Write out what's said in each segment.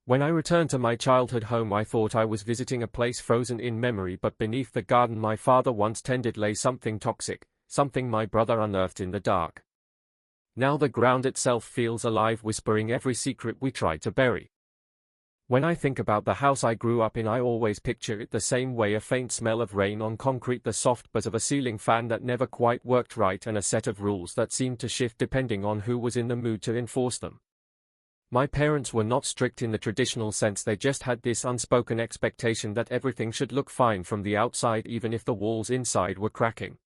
When I returned to my childhood home, I thought I was visiting a place frozen in memory, but beneath the garden my father once tended lay something toxic, something my brother unearthed in the dark. Now the ground itself feels alive, whispering every secret we tried to bury. When I think about the house I grew up in, I always picture it the same way: a faint smell of rain on concrete, the soft buzz of a ceiling fan that never quite worked right, and a set of rules that seemed to shift depending on who was in the mood to enforce them. My parents were not strict in the traditional sense, they just had this unspoken expectation that everything should look fine from the outside even if the walls inside were cracking.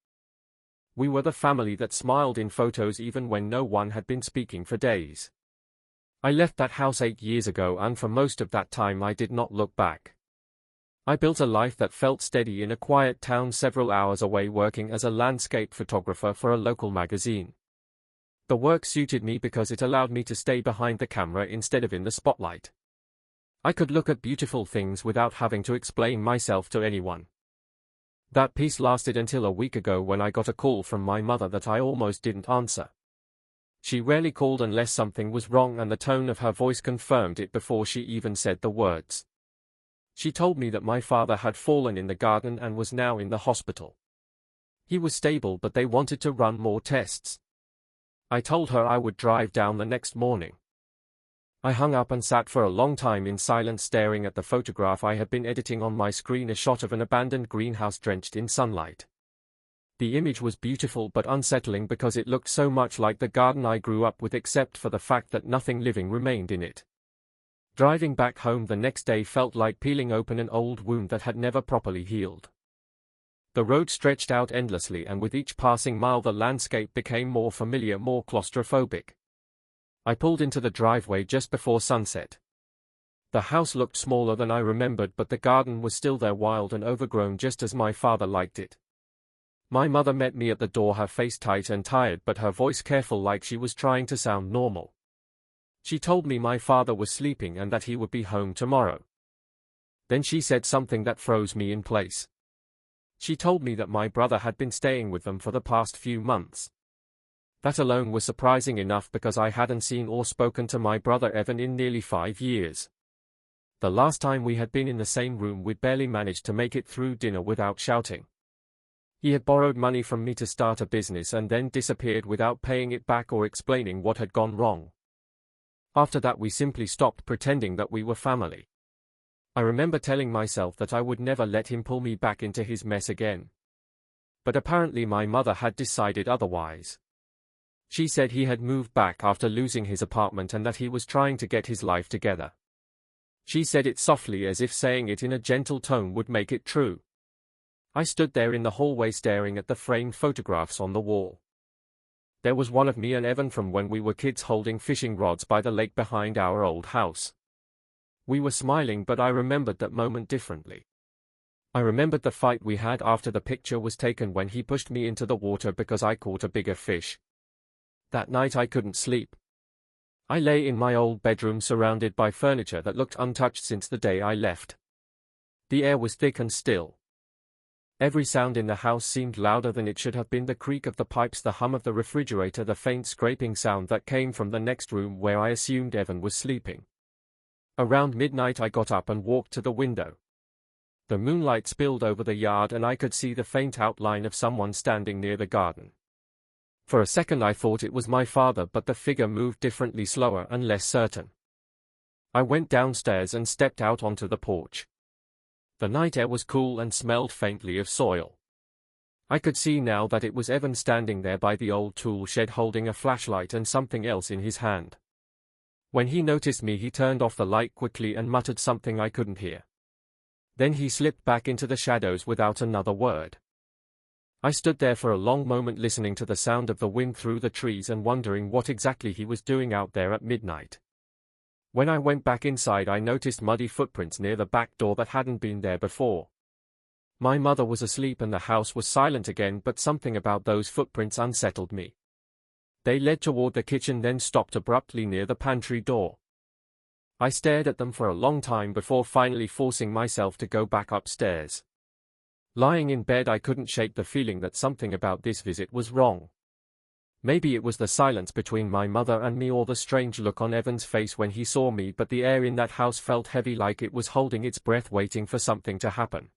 We were the family that smiled in photos even when no one had been speaking for days. I left that house 8 years ago, and for most of that time I did not look back. I built a life that felt steady in a quiet town several hours away, working as a landscape photographer for a local magazine. The work suited me because it allowed me to stay behind the camera instead of in the spotlight. I could look at beautiful things without having to explain myself to anyone. That peace lasted until a week ago when I got a call from my mother that I almost didn't answer. She rarely called unless something was wrong, and the tone of her voice confirmed it before she even said the words. She told me that my father had fallen in the garden and was now in the hospital. He was stable, but they wanted to run more tests. I told her I would drive down the next morning. I hung up and sat for a long time in silence, staring at the photograph I had been editing on my screen, a shot of an abandoned greenhouse drenched in sunlight. The image was beautiful but unsettling because it looked so much like the garden I grew up with, except for the fact that nothing living remained in it. Driving back home the next day felt like peeling open an old wound that had never properly healed. The road stretched out endlessly, and with each passing mile the landscape became more familiar, more claustrophobic. I pulled into the driveway just before sunset. The house looked smaller than I remembered, but the garden was still there, wild and overgrown, just as my father liked it. My mother met me at the door, her face tight and tired, but her voice careful, like she was trying to sound normal. She told me my father was sleeping and that he would be home tomorrow. Then she said something that froze me in place. She told me that my brother had been staying with them for the past few months. That alone was surprising enough because I hadn't seen or spoken to my brother Evan in nearly 5 years. The last time we had been in the same room, we'd barely managed to make it through dinner without shouting. He had borrowed money from me to start a business and then disappeared without paying it back or explaining what had gone wrong. After that we simply stopped pretending that we were family. I remember telling myself that I would never let him pull me back into his mess again. But apparently my mother had decided otherwise. She said he had moved back after losing his apartment and that he was trying to get his life together. She said it softly, as if saying it in a gentle tone would make it true. I stood there in the hallway staring at the framed photographs on the wall. There was one of me and Evan from when we were kids holding fishing rods by the lake behind our old house. We were smiling, but I remembered that moment differently. I remembered the fight we had after the picture was taken, when he pushed me into the water because I caught a bigger fish. That night I couldn't sleep. I lay in my old bedroom surrounded by furniture that looked untouched since the day I left. The air was thick and still. Every sound in the house seemed louder than it should have been: the creak of the pipes, the hum of the refrigerator, the faint scraping sound that came from the next room where I assumed Evan was sleeping. Around midnight I got up and walked to the window. The moonlight spilled over the yard and I could see the faint outline of someone standing near the garden. For a second I thought it was my father, but the figure moved differently, slower and less certain. I went downstairs and stepped out onto the porch. The night air was cool and smelled faintly of soil. I could see now that it was Evan standing there by the old tool shed, holding a flashlight and something else in his hand. When he noticed me, he turned off the light quickly and muttered something I couldn't hear. Then he slipped back into the shadows without another word. I stood there for a long moment, listening to the sound of the wind through the trees and wondering what exactly he was doing out there at midnight. When I went back inside, I noticed muddy footprints near the back door that hadn't been there before. My mother was asleep and the house was silent again, but something about those footprints unsettled me. They led toward the kitchen, then stopped abruptly near the pantry door. I stared at them for a long time before finally forcing myself to go back upstairs. Lying in bed, I couldn't shake the feeling that something about this visit was wrong. Maybe it was the silence between my mother and me or the strange look on Evan's face when he saw me, but the air in that house felt heavy, like it was holding its breath waiting for something to happen.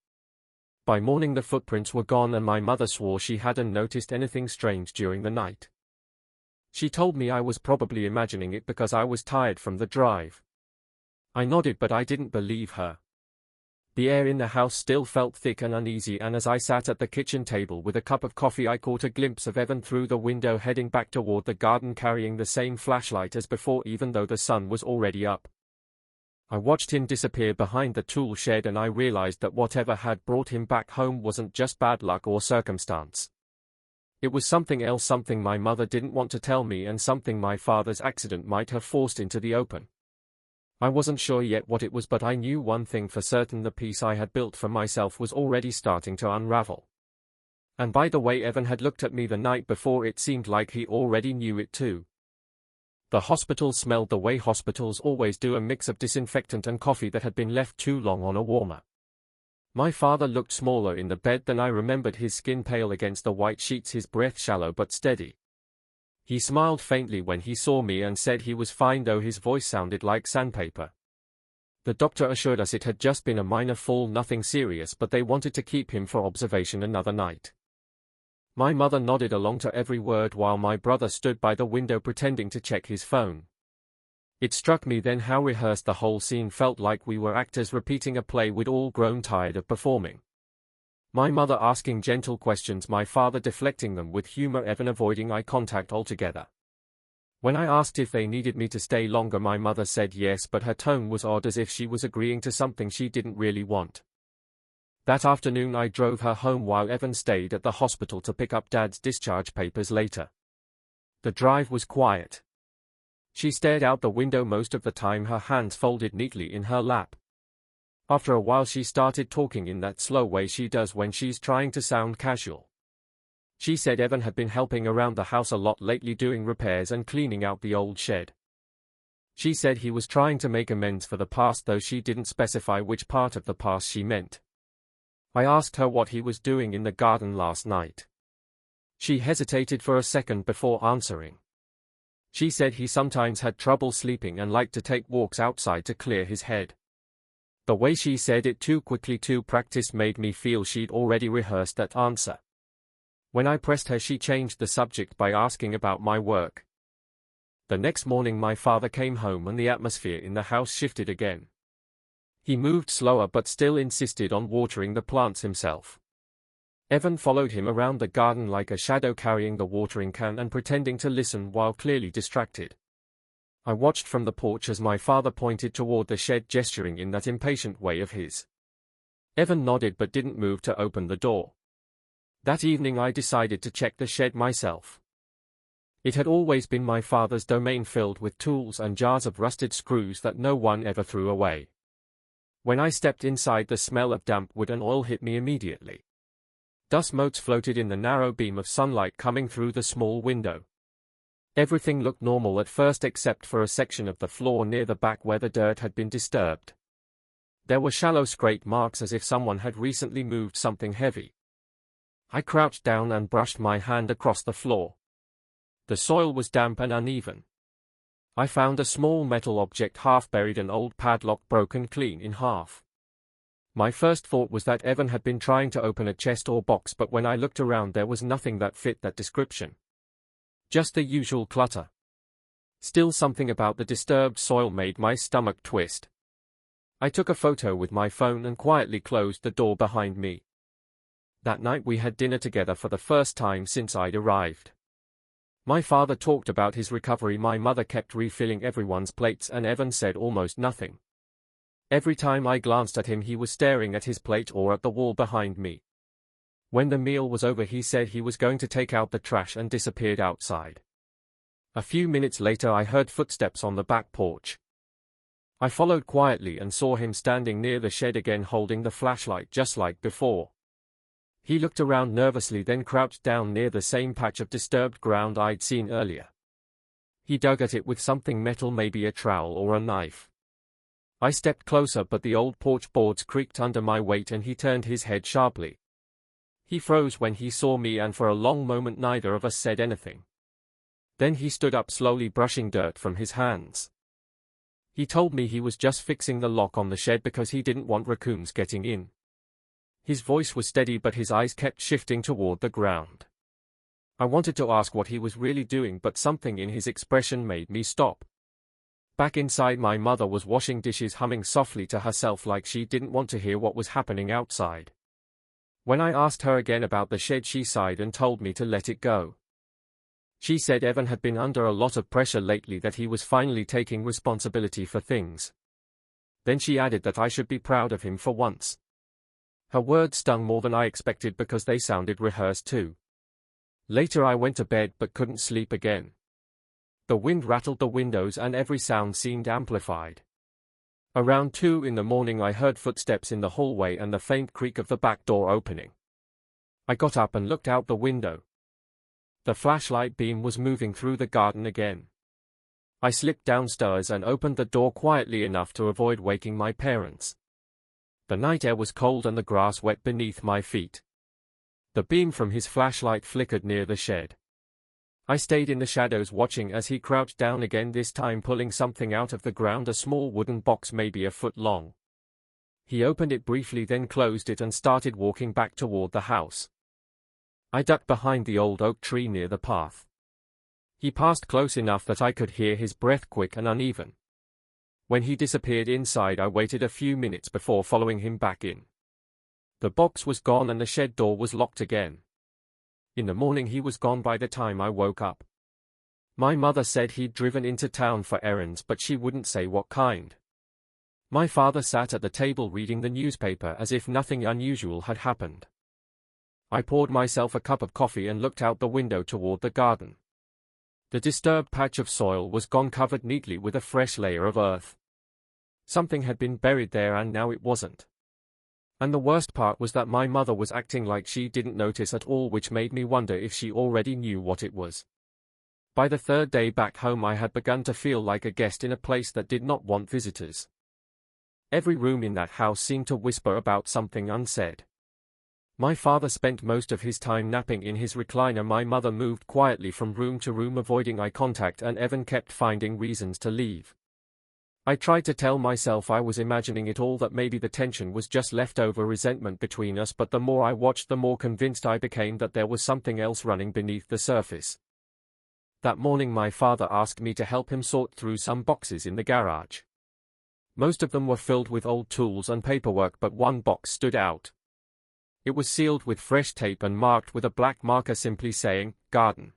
By morning the footprints were gone and my mother swore she hadn't noticed anything strange during the night. She told me I was probably imagining it because I was tired from the drive. I nodded, but I didn't believe her. The air in the house still felt thick and uneasy, and as I sat at the kitchen table with a cup of coffee I caught a glimpse of Evan through the window heading back toward the garden carrying the same flashlight as before, even though the sun was already up. I watched him disappear behind the tool shed and I realized that whatever had brought him back home wasn't just bad luck or circumstance. It was something else, something my mother didn't want to tell me, and something my father's accident might have forced into the open. I wasn't sure yet what it was, but I knew one thing for certain: the piece I had built for myself was already starting to unravel. And by the way Evan had looked at me the night before, it seemed like he already knew it too. The hospital smelled the way hospitals always do, a mix of disinfectant and coffee that had been left too long on a warmer. My father looked smaller in the bed than I remembered, his skin pale against the white sheets, his breath shallow but steady. He smiled faintly when he saw me and said he was fine, though his voice sounded like sandpaper. The doctor assured us it had just been a minor fall, nothing serious, but they wanted to keep him for observation another night. My mother nodded along to every word while my brother stood by the window pretending to check his phone. It struck me then how rehearsed the whole scene felt, like we were actors repeating a play we'd all grown tired of performing. My mother asking gentle questions, my father deflecting them with humor, Evan avoiding eye contact altogether. When I asked if they needed me to stay longer, my mother said yes, but her tone was odd, as if she was agreeing to something she didn't really want. That afternoon I drove her home while Evan stayed at the hospital to pick up Dad's discharge papers later. The drive was quiet. She stared out the window most of the time, her hands folded neatly in her lap. After a while she started talking in that slow way she does when she's trying to sound casual. She said Evan had been helping around the house a lot lately, doing repairs and cleaning out the old shed. She said he was trying to make amends for the past, though she didn't specify which part of the past she meant. I asked her what he was doing in the garden last night. She hesitated for a second before answering. She said he sometimes had trouble sleeping and liked to take walks outside to clear his head. The way she said it, too quickly, too practiced, made me feel she'd already rehearsed that answer. When I pressed her, she changed the subject by asking about my work. The next morning my father came home and the atmosphere in the house shifted again. He moved slower but still insisted on watering the plants himself. Evan followed him around the garden like a shadow, carrying the watering can and pretending to listen while clearly distracted. I watched from the porch as my father pointed toward the shed, gesturing in that impatient way of his. Evan nodded but didn't move to open the door. That evening I decided to check the shed myself. It had always been my father's domain, filled with tools and jars of rusted screws that no one ever threw away. When I stepped inside, the smell of damp wood and oil hit me immediately. Dust motes floated in the narrow beam of sunlight coming through the small window. Everything looked normal at first except for a section of the floor near the back where the dirt had been disturbed. There were shallow scrape marks as if someone had recently moved something heavy. I crouched down and brushed my hand across the floor. The soil was damp and uneven. I found a small metal object half buried, an old padlock broken clean in half. My first thought was that Evan had been trying to open a chest or box, but when I looked around there was nothing that fit that description. Just the usual clutter. Still, something about the disturbed soil made my stomach twist. I took a photo with my phone and quietly closed the door behind me. That night we had dinner together for the first time since I'd arrived. My father talked about his recovery, my mother kept refilling everyone's plates, and Evan said almost nothing. Every time I glanced at him he was staring at his plate or at the wall behind me. When the meal was over he said he was going to take out the trash and disappeared outside. A few minutes later I heard footsteps on the back porch. I followed quietly and saw him standing near the shed again, holding the flashlight just like before. He looked around nervously, then crouched down near the same patch of disturbed ground I'd seen earlier. He dug at it with something metal, maybe a trowel or a knife. I stepped closer, but the old porch boards creaked under my weight and he turned his head sharply. He froze when he saw me, and for a long moment neither of us said anything. Then he stood up slowly, brushing dirt from his hands. He told me he was just fixing the lock on the shed because he didn't want raccoons getting in. His voice was steady but his eyes kept shifting toward the ground. I wanted to ask what he was really doing, but something in his expression made me stop. Back inside, my mother was washing dishes, humming softly to herself like she didn't want to hear what was happening outside. When I asked her again about the shed, she sighed and told me to let it go. She said Evan had been under a lot of pressure lately, that he was finally taking responsibility for things. Then she added that I should be proud of him for once. Her words stung more than I expected because they sounded rehearsed too. Later I went to bed but couldn't sleep again. The wind rattled the windows and every sound seemed amplified. Around 2 in the morning I heard footsteps in the hallway and the faint creak of the back door opening. I got up and looked out the window. The flashlight beam was moving through the garden again. I slipped downstairs and opened the door quietly enough to avoid waking my parents. The night air was cold and the grass wet beneath my feet. The beam from his flashlight flickered near the shed. I stayed in the shadows watching as he crouched down again, this time pulling something out of the ground, a small wooden box maybe a foot long. He opened it briefly, then closed it and started walking back toward the house. I ducked behind the old oak tree near the path. He passed close enough that I could hear his breath, quick and uneven. When he disappeared inside, I waited a few minutes before following him back in. The box was gone and the shed door was locked again. In the morning he was gone by the time I woke up. My mother said he'd driven into town for errands, but she wouldn't say what kind. My father sat at the table reading the newspaper as if nothing unusual had happened. I poured myself a cup of coffee and looked out the window toward the garden. The disturbed patch of soil was gone, covered neatly with a fresh layer of earth. Something had been buried there and now it wasn't. And the worst part was that my mother was acting like she didn't notice at all, which made me wonder if she already knew what it was. By the third day back home I had begun to feel like a guest in a place that did not want visitors. Every room in that house seemed to whisper about something unsaid. My father spent most of his time napping in his recliner. My mother moved quietly from room to room, avoiding eye contact, and Evan kept finding reasons to leave. I tried to tell myself I was imagining it all, that maybe the tension was just leftover resentment between us, but the more I watched, the more convinced I became that there was something else running beneath the surface. That morning my father asked me to help him sort through some boxes in the garage. Most of them were filled with old tools and paperwork, but one box stood out. It was sealed with fresh tape and marked with a black marker, simply saying, "Garden."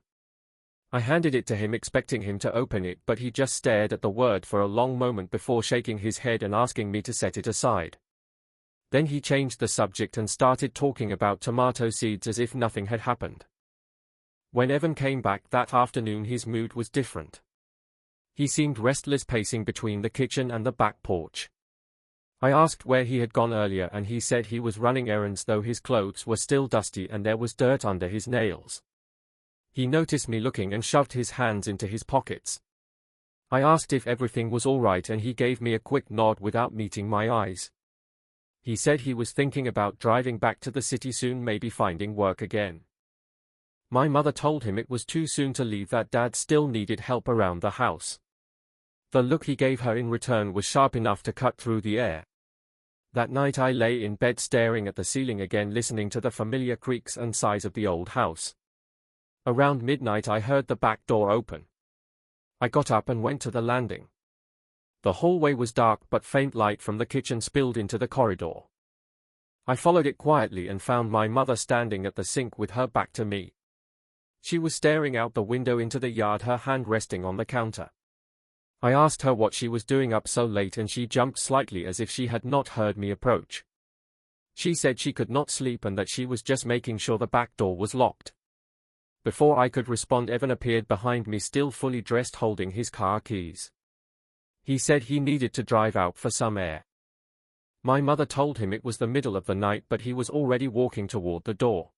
I handed it to him, expecting him to open it, but he just stared at the word for a long moment before shaking his head and asking me to set it aside. Then he changed the subject and started talking about tomato seeds as if nothing had happened. When Evan came back that afternoon, his mood was different. He seemed restless, pacing between the kitchen and the back porch. I asked where he had gone earlier and he said he was running errands, though his clothes were still dusty and there was dirt under his nails. He noticed me looking and shoved his hands into his pockets. I asked if everything was all right and he gave me a quick nod without meeting my eyes. He said he was thinking about driving back to the city soon, maybe finding work again. My mother told him it was too soon to leave, that Dad still needed help around the house. The look he gave her in return was sharp enough to cut through the air. That night I lay in bed staring at the ceiling again, listening to the familiar creaks and sighs of the old house. Around midnight I heard the back door open. I got up and went to the landing. The hallway was dark, but faint light from the kitchen spilled into the corridor. I followed it quietly and found my mother standing at the sink with her back to me. She was staring out the window into the yard, her hand resting on the counter. I asked her what she was doing up so late and she jumped slightly as if she had not heard me approach. She said she could not sleep and that she was just making sure the back door was locked. Before I could respond, Evan appeared behind me, still fully dressed, holding his car keys. He said he needed to drive out for some air. My mother told him it was the middle of the night, but he was already walking toward the door.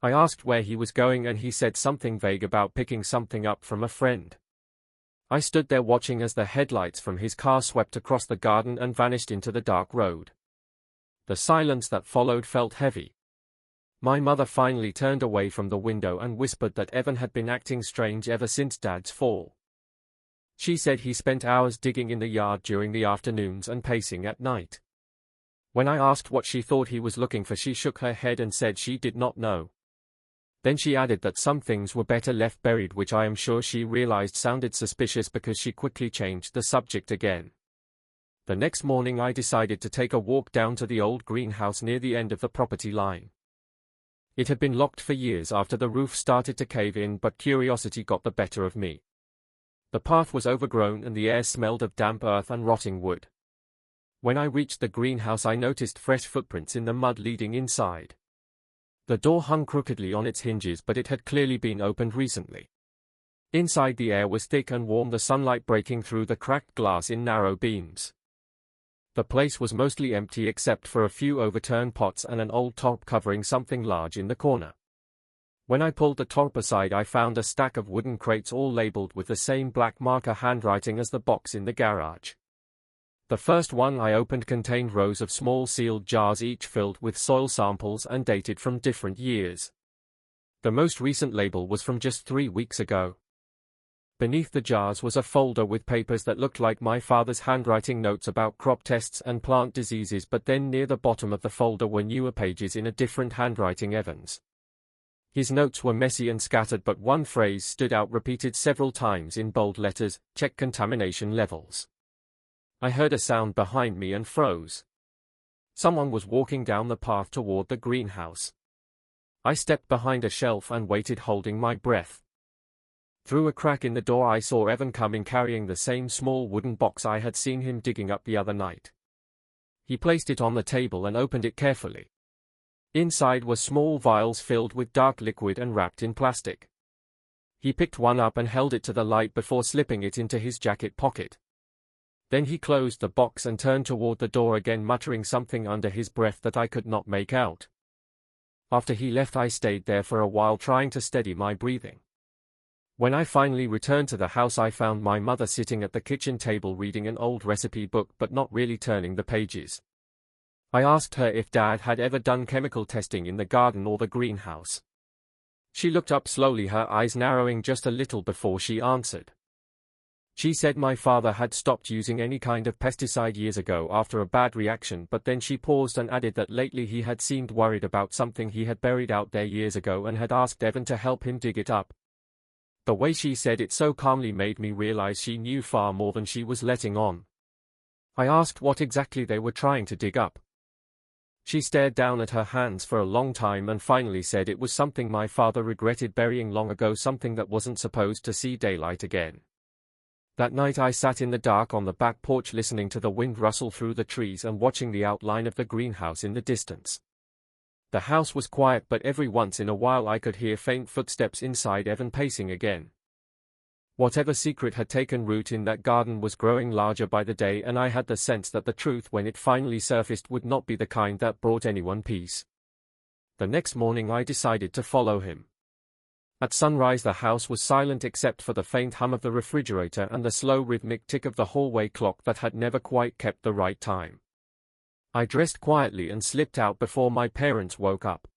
I asked where he was going and he said something vague about picking something up from a friend. I stood there watching as the headlights from his car swept across the garden and vanished into the dark road. The silence that followed felt heavy. My mother finally turned away from the window and whispered that Evan had been acting strange ever since Dad's fall. She said he spent hours digging in the yard during the afternoons and pacing at night. When I asked what she thought he was looking for, she shook her head and said she did not know. Then she added that some things were better left buried, which I am sure she realized sounded suspicious because she quickly changed the subject again. The next morning I decided to take a walk down to the old greenhouse near the end of the property line. It had been locked for years after the roof started to cave in, but curiosity got the better of me. The path was overgrown and the air smelled of damp earth and rotting wood. When I reached the greenhouse, I noticed fresh footprints in the mud leading inside. The door hung crookedly on its hinges, but it had clearly been opened recently. Inside, the air was thick and warm, the sunlight breaking through the cracked glass in narrow beams. The place was mostly empty except for a few overturned pots and an old tarp covering something large in the corner. When I pulled the tarp aside, I found a stack of wooden crates all labeled with the same black marker handwriting as the box in the garage. The first one I opened contained rows of small sealed jars, each filled with soil samples and dated from different years. The most recent label was from just 3 weeks ago. Beneath the jars was a folder with papers that looked like my father's handwriting notes about crop tests and plant diseases, but then near the bottom of the folder were newer pages in a different handwriting, Evan's. His notes were messy and scattered, but one phrase stood out, repeated several times in bold letters: check contamination levels. I heard a sound behind me and froze. Someone was walking down the path toward the greenhouse. I stepped behind a shelf and waited, holding my breath. Through a crack in the door I saw Evan coming, carrying the same small wooden box I had seen him digging up the other night. He placed it on the table and opened it carefully. Inside were small vials filled with dark liquid and wrapped in plastic. He picked one up and held it to the light before slipping it into his jacket pocket. Then he closed the box and turned toward the door again, muttering something under his breath that I could not make out. After he left, I stayed there for a while, trying to steady my breathing. When I finally returned to the house, I found my mother sitting at the kitchen table reading an old recipe book but not really turning the pages. I asked her if Dad had ever done chemical testing in the garden or the greenhouse. She looked up slowly, her eyes narrowing just a little before she answered. She said my father had stopped using any kind of pesticide years ago after a bad reaction, but then she paused and added that lately he had seemed worried about something he had buried out there years ago and had asked Evan to help him dig it up. The way she said it so calmly made me realize she knew far more than she was letting on. I asked what exactly they were trying to dig up. She stared down at her hands for a long time and finally said it was something my father regretted burying long ago, something that wasn't supposed to see daylight again. That night I sat in the dark on the back porch, listening to the wind rustle through the trees and watching the outline of the greenhouse in the distance. The house was quiet, but every once in a while I could hear faint footsteps inside, Evan pacing again. Whatever secret had taken root in that garden was growing larger by the day, and I had the sense that the truth, when it finally surfaced, would not be the kind that brought anyone peace. The next morning I decided to follow him. At sunrise the house was silent except for the faint hum of the refrigerator and the slow rhythmic tick of the hallway clock that had never quite kept the right time. I dressed quietly and slipped out before my parents woke up.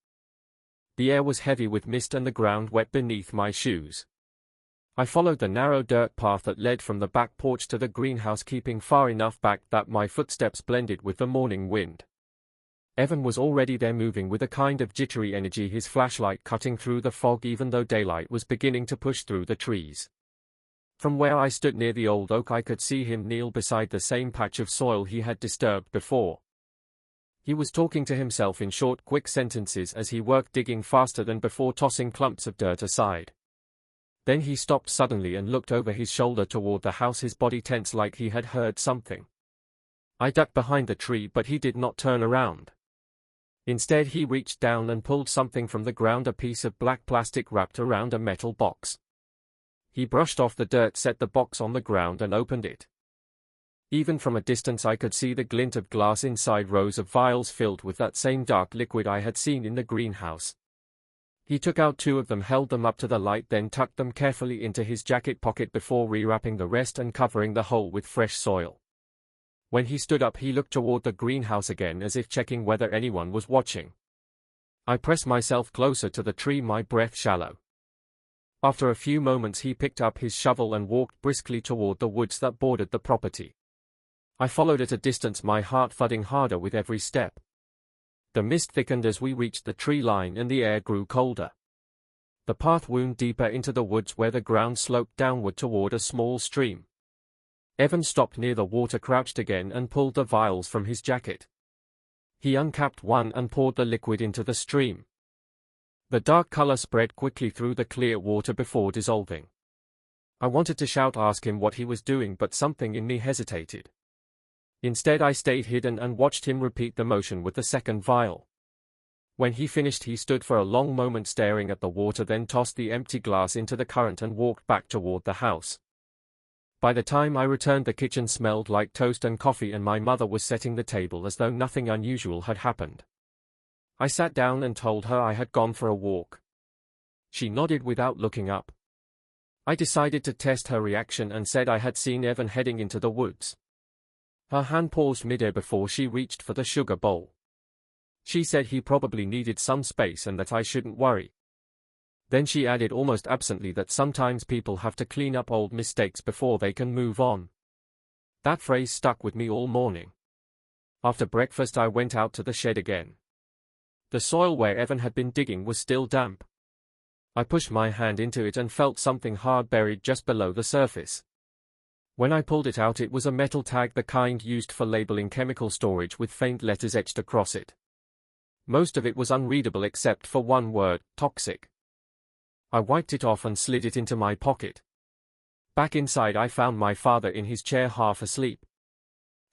The air was heavy with mist and the ground wet beneath my shoes. I followed the narrow dirt path that led from the back porch to the greenhouse, keeping far enough back that my footsteps blended with the morning wind. Evan was already there, moving with a kind of jittery energy, his flashlight cutting through the fog even though daylight was beginning to push through the trees. From where I stood near the old oak I could see him kneel beside the same patch of soil he had disturbed before. He was talking to himself in short, quick sentences as he worked, digging faster than before, tossing clumps of dirt aside. Then he stopped suddenly and looked over his shoulder toward the house, his body tense like he had heard something. I ducked behind the tree, but he did not turn around. Instead, he reached down and pulled something from the ground, a piece of black plastic wrapped around a metal box. He brushed off the dirt, set the box on the ground, and opened it. Even from a distance I could see the glint of glass inside, rows of vials filled with that same dark liquid I had seen in the greenhouse. He took out 2 of them, held them up to the light, then tucked them carefully into his jacket pocket before rewrapping the rest and covering the hole with fresh soil. When he stood up he looked toward the greenhouse again, as if checking whether anyone was watching. I pressed myself closer to the tree, my breath shallow. After a few moments he picked up his shovel and walked briskly toward the woods that bordered the property. I followed at a distance, my heart thudding harder with every step. The mist thickened as we reached the tree line and the air grew colder. The path wound deeper into the woods where the ground sloped downward toward a small stream. Evan stopped near the water, crouched again, and pulled the vials from his jacket. He uncapped one and poured the liquid into the stream. The dark color spread quickly through the clear water before dissolving. I wanted to shout, ask him what he was doing, but something in me hesitated. Instead I stayed hidden and watched him repeat the motion with the second vial. When he finished he stood for a long moment staring at the water, then tossed the empty glass into the current and walked back toward the house. By the time I returned, the kitchen smelled like toast and coffee, and my mother was setting the table as though nothing unusual had happened. I sat down and told her I had gone for a walk. She nodded without looking up. I decided to test her reaction and said I had seen Evan heading into the woods. Her hand paused midair before she reached for the sugar bowl. She said he probably needed some space and that I shouldn't worry. Then she added almost absently that sometimes people have to clean up old mistakes before they can move on. That phrase stuck with me all morning. After breakfast I went out to the shed again. The soil where Evan had been digging was still damp. I pushed my hand into it and felt something hard buried just below the surface. When I pulled it out, it was a metal tag, the kind used for labeling chemical storage, with faint letters etched across it. Most of it was unreadable except for one word: toxic. I wiped it off and slid it into my pocket. Back inside I found my father in his chair, half asleep.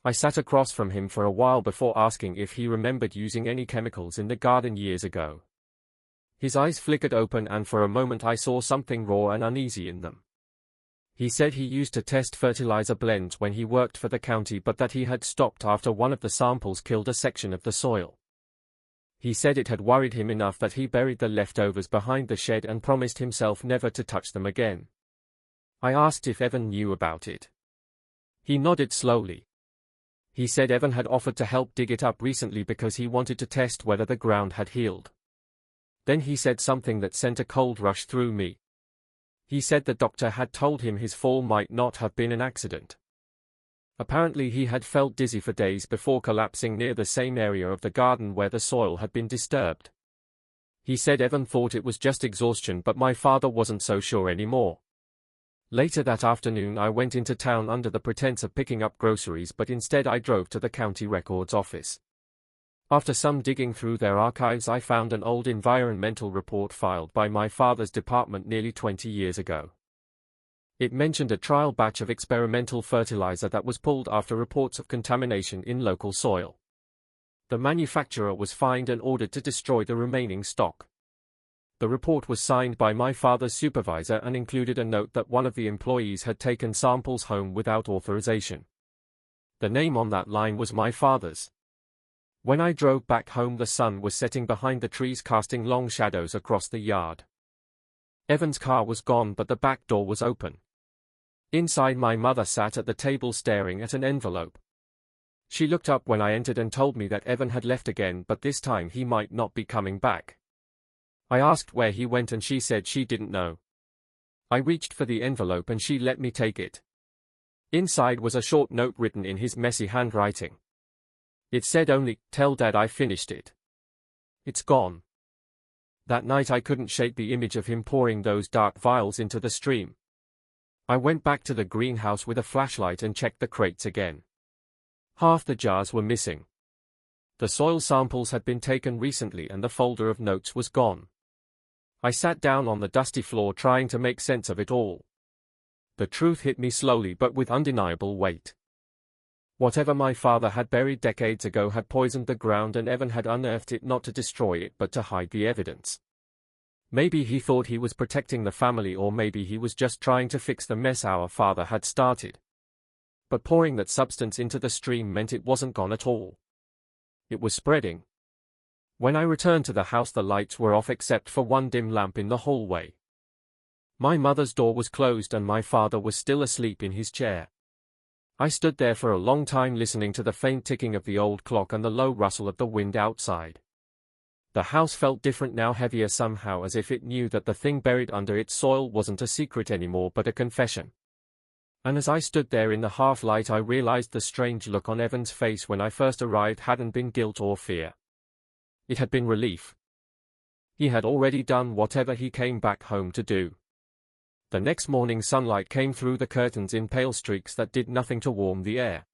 I sat across from him for a while before asking if he remembered using any chemicals in the garden years ago. His eyes flickered open and for a moment I saw something raw and uneasy in them. He said he used to test fertilizer blends when he worked for the county, but that he had stopped after one of the samples killed a section of the soil. He said it had worried him enough that he buried the leftovers behind the shed and promised himself never to touch them again. I asked if Evan knew about it. He nodded slowly. He said Evan had offered to help dig it up recently because he wanted to test whether the ground had healed. Then he said something that sent a cold rush through me. He said the doctor had told him his fall might not have been an accident. Apparently he had felt dizzy for days before collapsing near the same area of the garden where the soil had been disturbed. He said Evan thought it was just exhaustion, but my father wasn't so sure anymore. Later that afternoon I went into town under the pretense of picking up groceries, but instead I drove to the county records office. After some digging through their archives I found an old environmental report filed by my father's department nearly 20 years ago. It mentioned a trial batch of experimental fertilizer that was pulled after reports of contamination in local soil. The manufacturer was fined and ordered to destroy the remaining stock. The report was signed by my father's supervisor and included a note that one of the employees had taken samples home without authorization. The name on that line was my father's. When I drove back home, the sun was setting behind the trees, casting long shadows across the yard. Evan's car was gone, but the back door was open. Inside, my mother sat at the table staring at an envelope. She looked up when I entered and told me that Evan had left again, but this time he might not be coming back. I asked where he went and she said she didn't know. I reached for the envelope and she let me take it. Inside was a short note written in his messy handwriting. It said only, "Tell Dad I finished it. It's gone." That night I couldn't shake the image of him pouring those dark vials into the stream. I went back to the greenhouse with a flashlight and checked the crates again. Half the jars were missing. The soil samples had been taken recently and the folder of notes was gone. I sat down on the dusty floor trying to make sense of it all. The truth hit me slowly but with undeniable weight. Whatever my father had buried decades ago had poisoned the ground, and Evan had unearthed it not to destroy it but to hide the evidence. Maybe he thought he was protecting the family, or maybe he was just trying to fix the mess our father had started. But pouring that substance into the stream meant it wasn't gone at all. It was spreading. When I returned to the house, the lights were off except for one dim lamp in the hallway. My mother's door was closed and my father was still asleep in his chair. I stood there for a long time listening to the faint ticking of the old clock and the low rustle of the wind outside. The house felt different now, heavier somehow, as if it knew that the thing buried under its soil wasn't a secret anymore but a confession. And as I stood there in the half-light, I realized the strange look on Evan's face when I first arrived hadn't been guilt or fear. It had been relief. He had already done whatever he came back home to do. The next morning sunlight came through the curtains in pale streaks that did nothing to warm the air.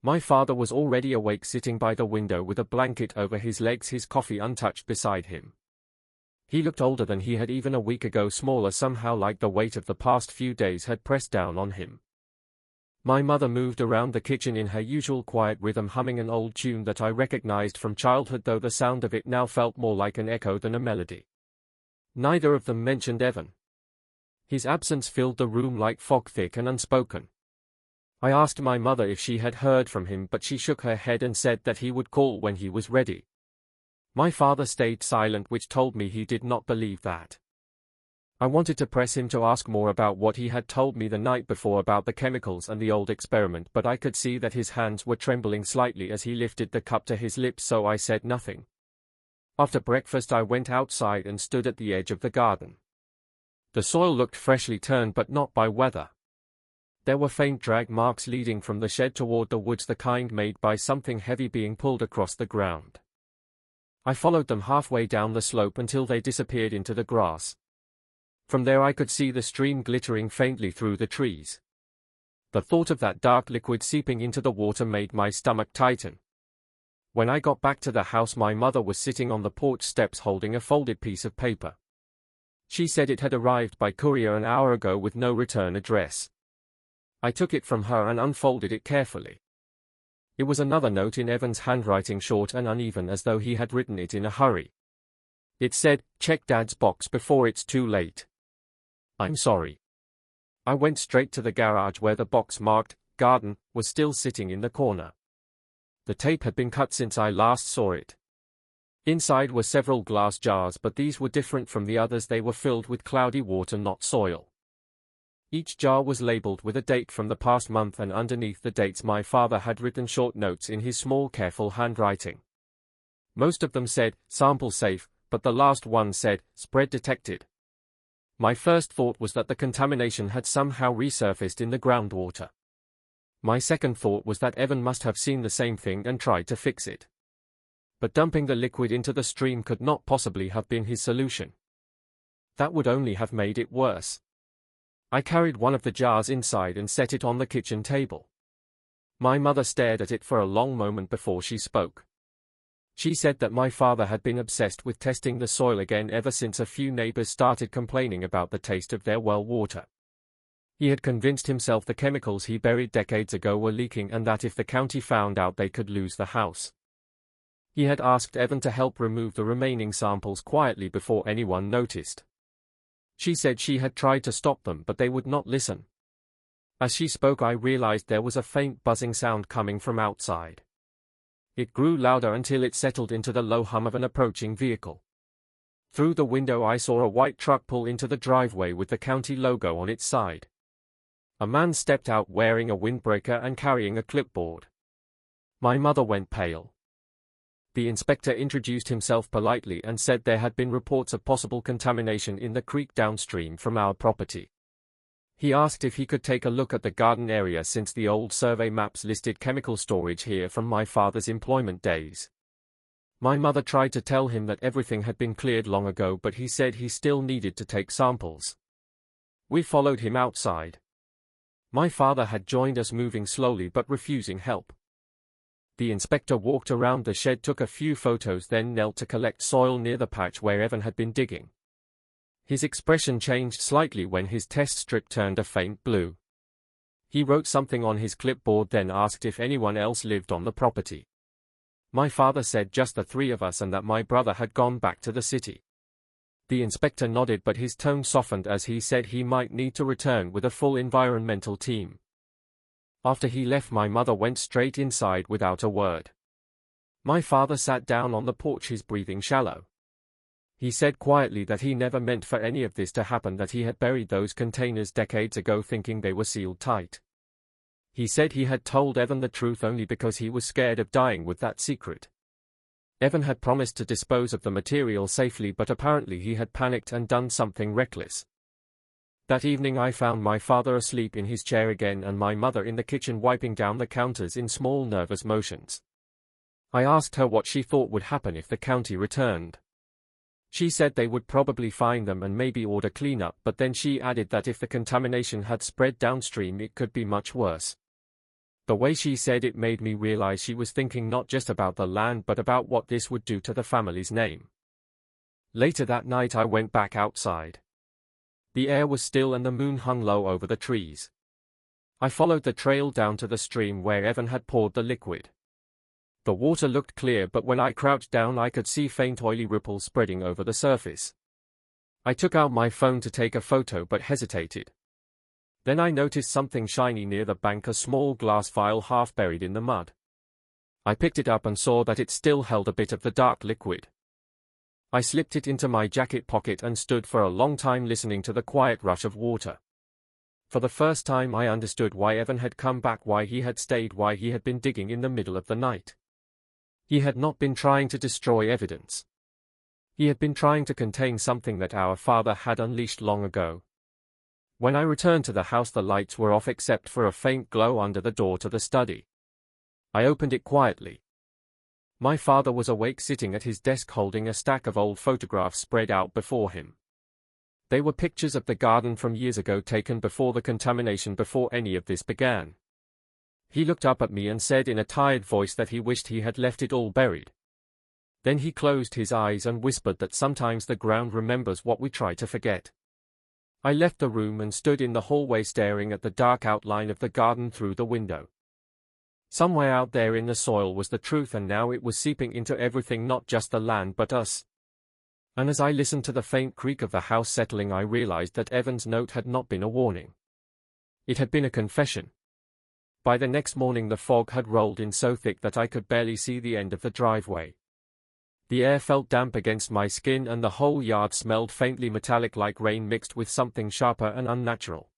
My father was already awake, sitting by the window with a blanket over his legs, his coffee untouched beside him. He looked older than he had even a week ago, smaller somehow, like the weight of the past few days had pressed down on him. My mother moved around the kitchen in her usual quiet rhythm, humming an old tune that I recognized from childhood, though the sound of it now felt more like an echo than a melody. Neither of them mentioned Evan. His absence filled the room like fog, thick and unspoken. I asked my mother if she had heard from him, but she shook her head and said that he would call when he was ready. My father stayed silent, which told me he did not believe that. I wanted to press him to ask more about what he had told me the night before about the chemicals and the old experiment, but I could see that his hands were trembling slightly as he lifted the cup to his lips, so I said nothing. After breakfast I went outside and stood at the edge of the garden. The soil looked freshly turned, but not by weather. There were faint drag marks leading from the shed toward the woods, the kind made by something heavy being pulled across the ground. I followed them halfway down the slope until they disappeared into the grass. From there I could see the stream glittering faintly through the trees. The thought of that dark liquid seeping into the water made my stomach tighten. When I got back to the house, my mother was sitting on the porch steps holding a folded piece of paper. She said it had arrived by courier an hour ago with no return address. I took it from her and unfolded it carefully. It was another note in Evan's handwriting, short and uneven, as though he had written it in a hurry. It said, "Check Dad's box before it's too late. I'm sorry." I went straight to the garage where the box marked "Garden" was still sitting in the corner. The tape had been cut since I last saw it. Inside were several glass jars, but these were different from the others. They were filled with cloudy water, not soil. Each jar was labeled with a date from the past month, and underneath the dates my father had written short notes in his small, careful handwriting. Most of them said, "Sample safe," but the last one said, "Spread detected." My first thought was that the contamination had somehow resurfaced in the groundwater. My second thought was that Evan must have seen the same thing and tried to fix it. But dumping the liquid into the stream could not possibly have been his solution. That would only have made it worse. I carried one of the jars inside and set it on the kitchen table. My mother stared at it for a long moment before she spoke. She said that my father had been obsessed with testing the soil again ever since a few neighbors started complaining about the taste of their well water. He had convinced himself the chemicals he buried decades ago were leaking, and that if the county found out they could lose the house. He had asked Evan to help remove the remaining samples quietly before anyone noticed. She said she had tried to stop them, but they would not listen. As she spoke, I realized there was a faint buzzing sound coming from outside. It grew louder until it settled into the low hum of an approaching vehicle. Through the window I saw a white truck pull into the driveway with the county logo on its side. A man stepped out wearing a windbreaker and carrying a clipboard. My mother went pale. The inspector introduced himself politely and said there had been reports of possible contamination in the creek downstream from our property. He asked if he could take a look at the garden area since the old survey maps listed chemical storage here from my father's employment days. My mother tried to tell him that everything had been cleared long ago, but he said he still needed to take samples. We followed him outside. My father had joined us, moving slowly but refusing help. The inspector walked around the shed, took a few photos, then knelt to collect soil near the patch where Evan had been digging. His expression changed slightly when his test strip turned a faint blue. He wrote something on his clipboard, then asked if anyone else lived on the property. My father said just the three of us and that my brother had gone back to the city. The inspector nodded, but his tone softened as he said he might need to return with a full environmental team. After he left, my mother went straight inside without a word. My father sat down on the porch, his breathing shallow. He said quietly that he never meant for any of this to happen, that he had buried those containers decades ago thinking they were sealed tight. He said he had told Evan the truth only because he was scared of dying with that secret. Evan had promised to dispose of the material safely, but apparently he had panicked and done something reckless. That evening I found my father asleep in his chair again and my mother in the kitchen wiping down the counters in small nervous motions. I asked her what she thought would happen if the county returned. She said they would probably fine them and maybe order cleanup, but then she added that if the contamination had spread downstream it could be much worse. The way she said it made me realize she was thinking not just about the land but about what this would do to the family's name. Later that night I went back outside. The air was still and the moon hung low over the trees. I followed the trail down to the stream where Evan had poured the liquid. The water looked clear, but when I crouched down I could see faint oily ripples spreading over the surface. I took out my phone to take a photo but hesitated. Then I noticed something shiny near the bank, a small glass vial half buried in the mud. I picked it up and saw that it still held a bit of the dark liquid. I slipped it into my jacket pocket and stood for a long time listening to the quiet rush of water. For the first time I understood why Evan had come back, why he had stayed, why he had been digging in the middle of the night. He had not been trying to destroy evidence. He had been trying to contain something that our father had unleashed long ago. When I returned to the house the lights were off except for a faint glow under the door to the study. I opened it quietly. My father was awake, sitting at his desk holding a stack of old photographs spread out before him. They were pictures of the garden from years ago, taken before the contamination, before any of this began. He looked up at me and said in a tired voice that he wished he had left it all buried. Then he closed his eyes and whispered that sometimes the ground remembers what we try to forget. I left the room and stood in the hallway staring at the dark outline of the garden through the window. Somewhere out there in the soil was the truth, and now it was seeping into everything, not just the land but us. And as I listened to the faint creak of the house settling, I realized that Evan's note had not been a warning. It had been a confession. By the next morning the fog had rolled in so thick that I could barely see the end of the driveway. The air felt damp against my skin and the whole yard smelled faintly metallic, like rain mixed with something sharper and unnatural.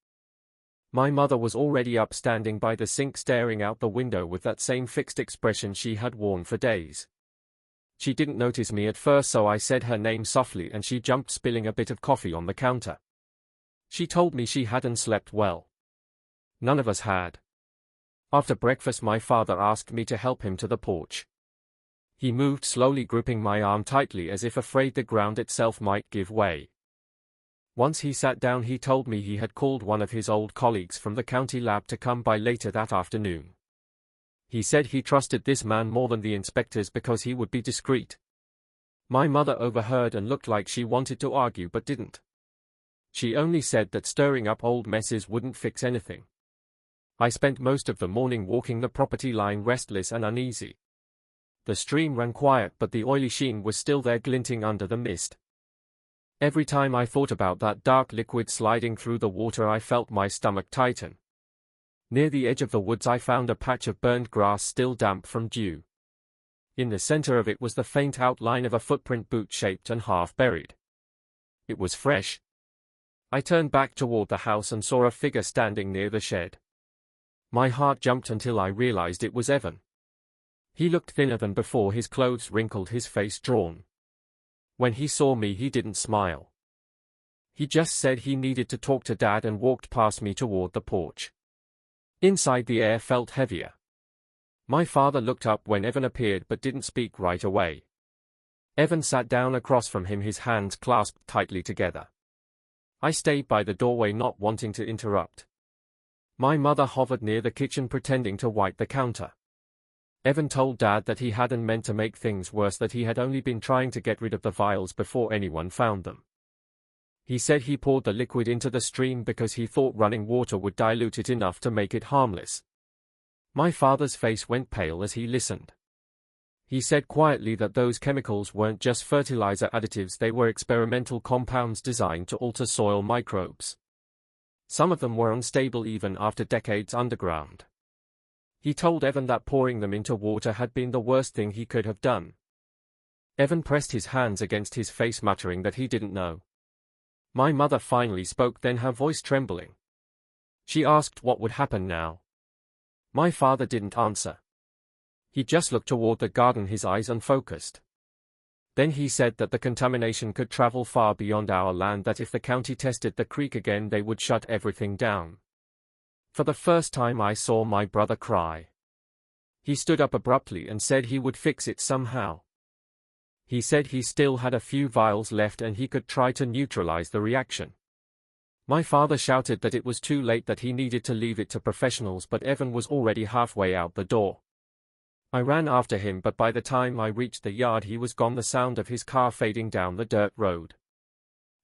My mother was already up, standing by the sink staring out the window with that same fixed expression she had worn for days. She didn't notice me at first, so I said her name softly and she jumped, spilling a bit of coffee on the counter. She told me she hadn't slept well. None of us had. After breakfast my father asked me to help him to the porch. He moved slowly, gripping my arm tightly as if afraid the ground itself might give way. Once he sat down, he told me he had called one of his old colleagues from the county lab to come by later that afternoon. He said he trusted this man more than the inspectors because he would be discreet. My mother overheard and looked like she wanted to argue but didn't. She only said that stirring up old messes wouldn't fix anything. I spent most of the morning walking the property line, restless and uneasy. The stream ran quiet, but the oily sheen was still there, glinting under the mist. Every time I thought about that dark liquid sliding through the water I felt my stomach tighten. Near the edge of the woods I found a patch of burnt grass still damp from dew. In the center of it was the faint outline of a footprint, boot-shaped and half buried. It was fresh. I turned back toward the house and saw a figure standing near the shed. My heart jumped until I realized it was Evan. He looked thinner than before, his clothes wrinkled, his face drawn. When he saw me he didn't smile. He just said he needed to talk to Dad and walked past me toward the porch. Inside the air felt heavier. My father looked up when Evan appeared but didn't speak right away. Evan sat down across from him, his hands clasped tightly together. I stayed by the doorway, not wanting to interrupt. My mother hovered near the kitchen, pretending to wipe the counter. Evan told Dad that he hadn't meant to make things worse, that he had only been trying to get rid of the vials before anyone found them. He said he poured the liquid into the stream because he thought running water would dilute it enough to make it harmless. My father's face went pale as he listened. He said quietly that those chemicals weren't just fertilizer additives, they were experimental compounds designed to alter soil microbes. Some of them were unstable even after decades underground. He told Evan that pouring them into water had been the worst thing he could have done. Evan pressed his hands against his face, muttering that he didn't know. My mother finally spoke, then her voice trembling. She asked what would happen now. My father didn't answer. He just looked toward the garden, his eyes unfocused. Then he said that the contamination could travel far beyond our land, that if the county tested the creek again they would shut everything down. For the first time I saw my brother cry. He stood up abruptly and said he would fix it somehow. He said he still had a few vials left and he could try to neutralize the reaction. My father shouted that it was too late, that he needed to leave it to professionals, but Evan was already halfway out the door. I ran after him, but by the time I reached the yard he was gone, the sound of his car fading down the dirt road.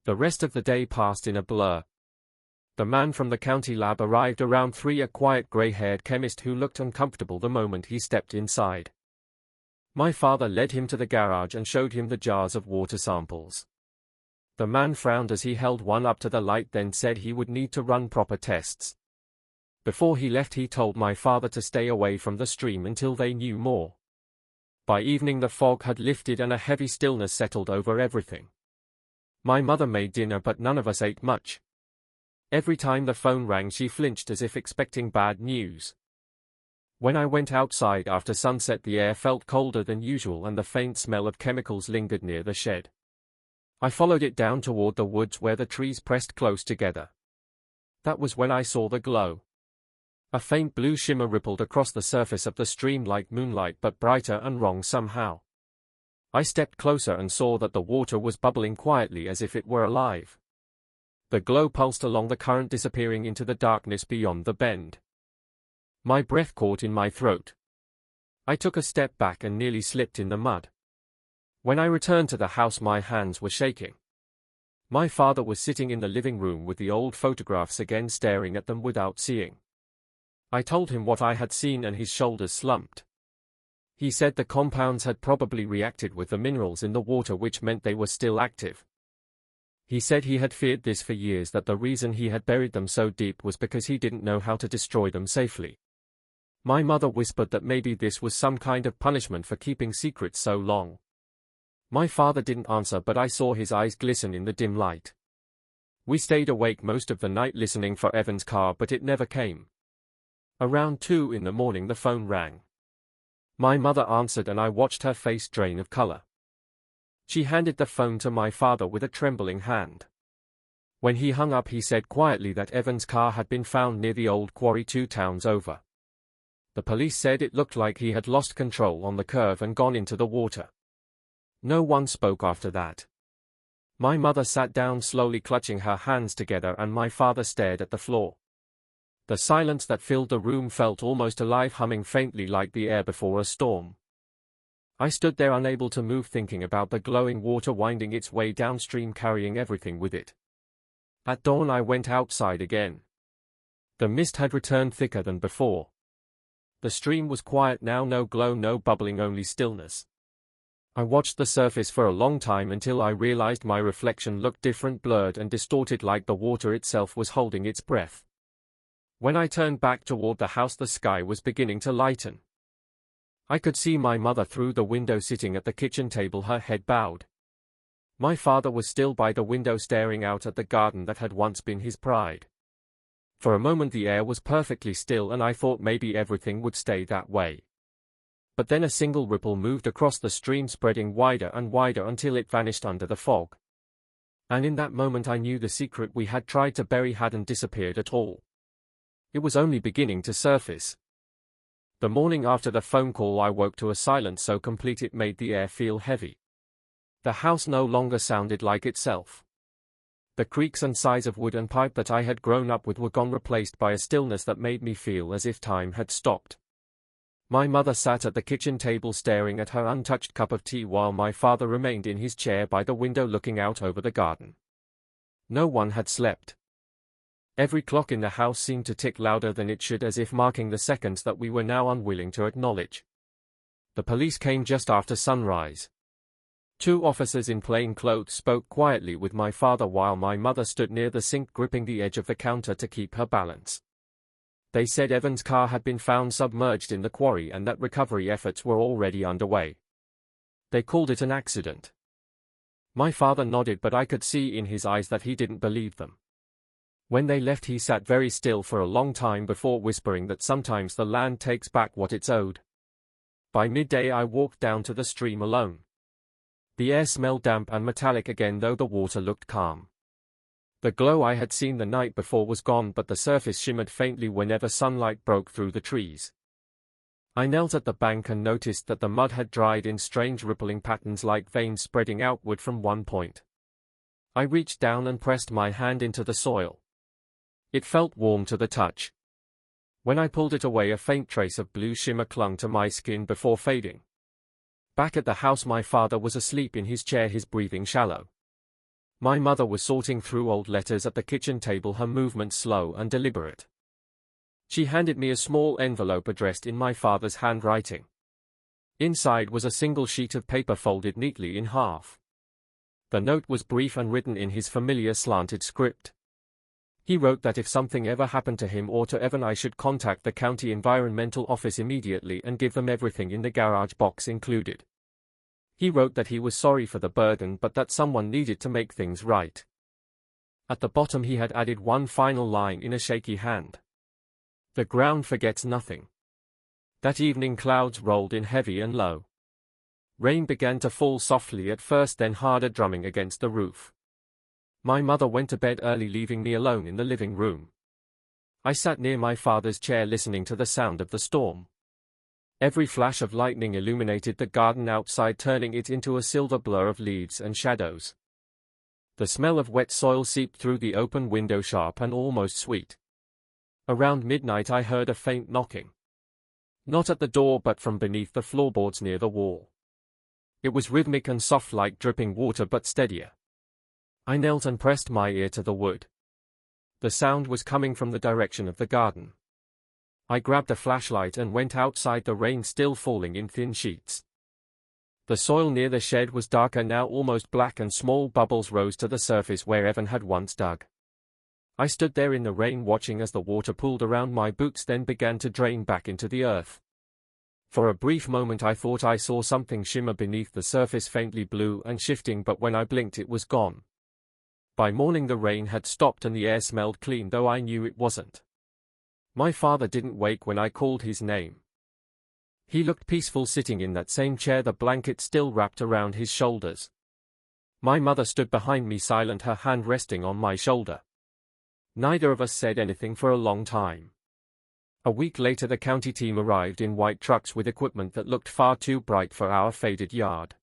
The rest of the day passed in a blur. The man from the county lab arrived around 3, a quiet gray-haired chemist who looked uncomfortable the moment he stepped inside. My father led him to the garage and showed him the jars of water samples. The man frowned as he held one up to the light, then said he would need to run proper tests. Before he left he told my father to stay away from the stream until they knew more. By evening the fog had lifted and a heavy stillness settled over everything. My mother made dinner, but none of us ate much. Every time the phone rang she flinched as if expecting bad news. When I went outside after sunset the air felt colder than usual and the faint smell of chemicals lingered near the shed. I followed it down toward the woods where the trees pressed close together. That was when I saw the glow. A faint blue shimmer rippled across the surface of the stream like moonlight, but brighter and wrong somehow. I stepped closer and saw that the water was bubbling quietly as if it were alive. The glow pulsed along the current, disappearing into the darkness beyond the bend. My breath caught in my throat. I took a step back and nearly slipped in the mud. When I returned to the house my hands were shaking. My father was sitting in the living room with the old photographs again, staring at them without seeing. I told him what I had seen and his shoulders slumped. He said the compounds had probably reacted with the minerals in the water, which meant they were still active. He said he had feared this for years, that the reason he had buried them so deep was because he didn't know how to destroy them safely. My mother whispered that maybe this was some kind of punishment for keeping secrets so long. My father didn't answer, but I saw his eyes glisten in the dim light. We stayed awake most of the night listening for Evan's car, but it never came. Around 2 in the morning the phone rang. My mother answered and I watched her face drain of color. She handed the phone to my father with a trembling hand. When he hung up he said quietly that Evan's car had been found near the old quarry 2 towns over. The police said it looked like he had lost control on the curve and gone into the water. No one spoke after that. My mother sat down slowly, clutching her hands together, and my father stared at the floor. The silence that filled the room felt almost alive, humming faintly like the air before a storm. I stood there unable to move, thinking about the glowing water winding its way downstream, carrying everything with it. At dawn I went outside again. The mist had returned thicker than before. The stream was quiet now, no glow, no bubbling, only stillness. I watched the surface for a long time until I realized my reflection looked different, blurred and distorted, like the water itself was holding its breath. When I turned back toward the house the sky was beginning to lighten. I could see my mother through the window sitting at the kitchen table, her head bowed. My father was still by the window staring out at the garden that had once been his pride. For a moment the air was perfectly still and I thought maybe everything would stay that way. But then a single ripple moved across the stream, spreading wider and wider until it vanished under the fog. And in that moment I knew the secret we had tried to bury hadn't disappeared at all. It was only beginning to surface. The morning after the phone call I woke to a silence so complete it made the air feel heavy. The house no longer sounded like itself. The creaks and sighs of wood and pipe that I had grown up with were gone, replaced by a stillness that made me feel as if time had stopped. My mother sat at the kitchen table staring at her untouched cup of tea while my father remained in his chair by the window looking out over the garden. No one had slept. Every clock in the house seemed to tick louder than it should, as if marking the seconds that we were now unwilling to acknowledge. The police came just after sunrise. 2 officers in plain clothes spoke quietly with my father while my mother stood near the sink gripping the edge of the counter to keep her balance. They said Evan's car had been found submerged in the quarry and that recovery efforts were already underway. They called it an accident. My father nodded, but I could see in his eyes that he didn't believe them. When they left he sat very still for a long time before whispering that sometimes the land takes back what it's owed. By midday I walked down to the stream alone. The air smelled damp and metallic again, though the water looked calm. The glow I had seen the night before was gone, but the surface shimmered faintly whenever sunlight broke through the trees. I knelt at the bank and noticed that the mud had dried in strange rippling patterns like veins spreading outward from one point. I reached down and pressed my hand into the soil. It felt warm to the touch. When I pulled it away, a faint trace of blue shimmer clung to my skin before fading. Back at the house, my father was asleep in his chair, his breathing shallow. My mother was sorting through old letters at the kitchen table, her movements slow and deliberate. She handed me a small envelope addressed in my father's handwriting. Inside was a single sheet of paper folded neatly in half. The note was brief and written in his familiar slanted script. He wrote that if something ever happened to him or to Evan, I should contact the county environmental office immediately and give them everything in the garage box included. He wrote that he was sorry for the burden, but that someone needed to make things right. At the bottom he had added one final line in a shaky hand. The ground forgets nothing. That evening clouds rolled in heavy and low. Rain began to fall softly at first, then harder, drumming against the roof. My mother went to bed early, leaving me alone in the living room. I sat near my father's chair, listening to the sound of the storm. Every flash of lightning illuminated the garden outside, turning it into a silver blur of leaves and shadows. The smell of wet soil seeped through the open window, sharp and almost sweet. Around midnight I heard a faint knocking. Not at the door, but from beneath the floorboards near the wall. It was rhythmic and soft, like dripping water, but steadier. I knelt and pressed my ear to the wood. The sound was coming from the direction of the garden. I grabbed a flashlight and went outside, the rain still falling in thin sheets. The soil near the shed was darker now, almost black, and small bubbles rose to the surface where Evan had once dug. I stood there in the rain, watching as the water pooled around my boots, then began to drain back into the earth. For a brief moment I thought I saw something shimmer beneath the surface, faintly blue and shifting, but when I blinked it was gone. By morning the rain had stopped and the air smelled clean, though I knew it wasn't. My father didn't wake when I called his name. He looked peaceful sitting in that same chair, the blanket still wrapped around his shoulders. My mother stood behind me, silent, her hand resting on my shoulder. Neither of us said anything for a long time. A week later the county team arrived in white trucks with equipment that looked far too bright for our faded yard.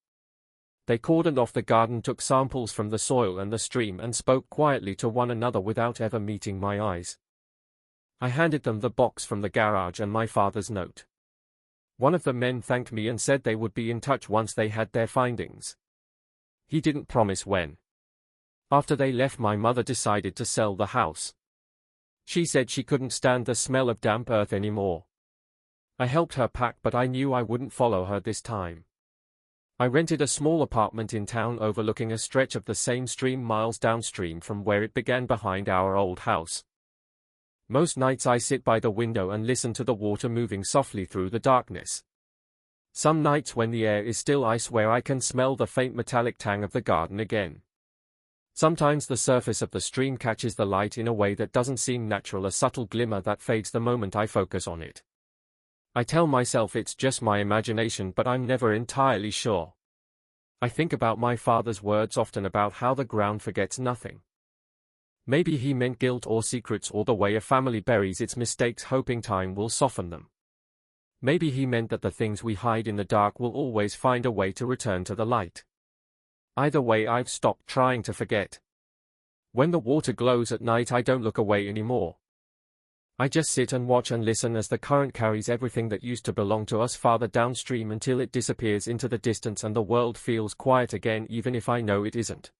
They cordoned off the garden, took samples from the soil and the stream, and spoke quietly to one another without ever meeting my eyes. I handed them the box from the garage and my father's note. One of the men thanked me and said they would be in touch once they had their findings. He didn't promise when. After they left, my mother decided to sell the house. She said she couldn't stand the smell of damp earth anymore. I helped her pack, but I knew I wouldn't follow her this time. I rented a small apartment in town overlooking a stretch of the same stream miles downstream from where it began, behind our old house. Most nights I sit by the window and listen to the water moving softly through the darkness. Some nights when the air is still, I swear I can smell the faint metallic tang of the garden again. Sometimes the surface of the stream catches the light in a way that doesn't seem natural, a subtle glimmer that fades the moment I focus on it. I tell myself it's just my imagination, but I'm never entirely sure. I think about my father's words often about how the ground forgets nothing. Maybe he meant guilt or secrets, or the way a family buries its mistakes hoping time will soften them. Maybe he meant that the things we hide in the dark will always find a way to return to the light. Either way, I've stopped trying to forget. When the water glows at night, I don't look away anymore. I just sit and watch and listen as the current carries everything that used to belong to us farther downstream until it disappears into the distance and the world feels quiet again, even if I know it isn't.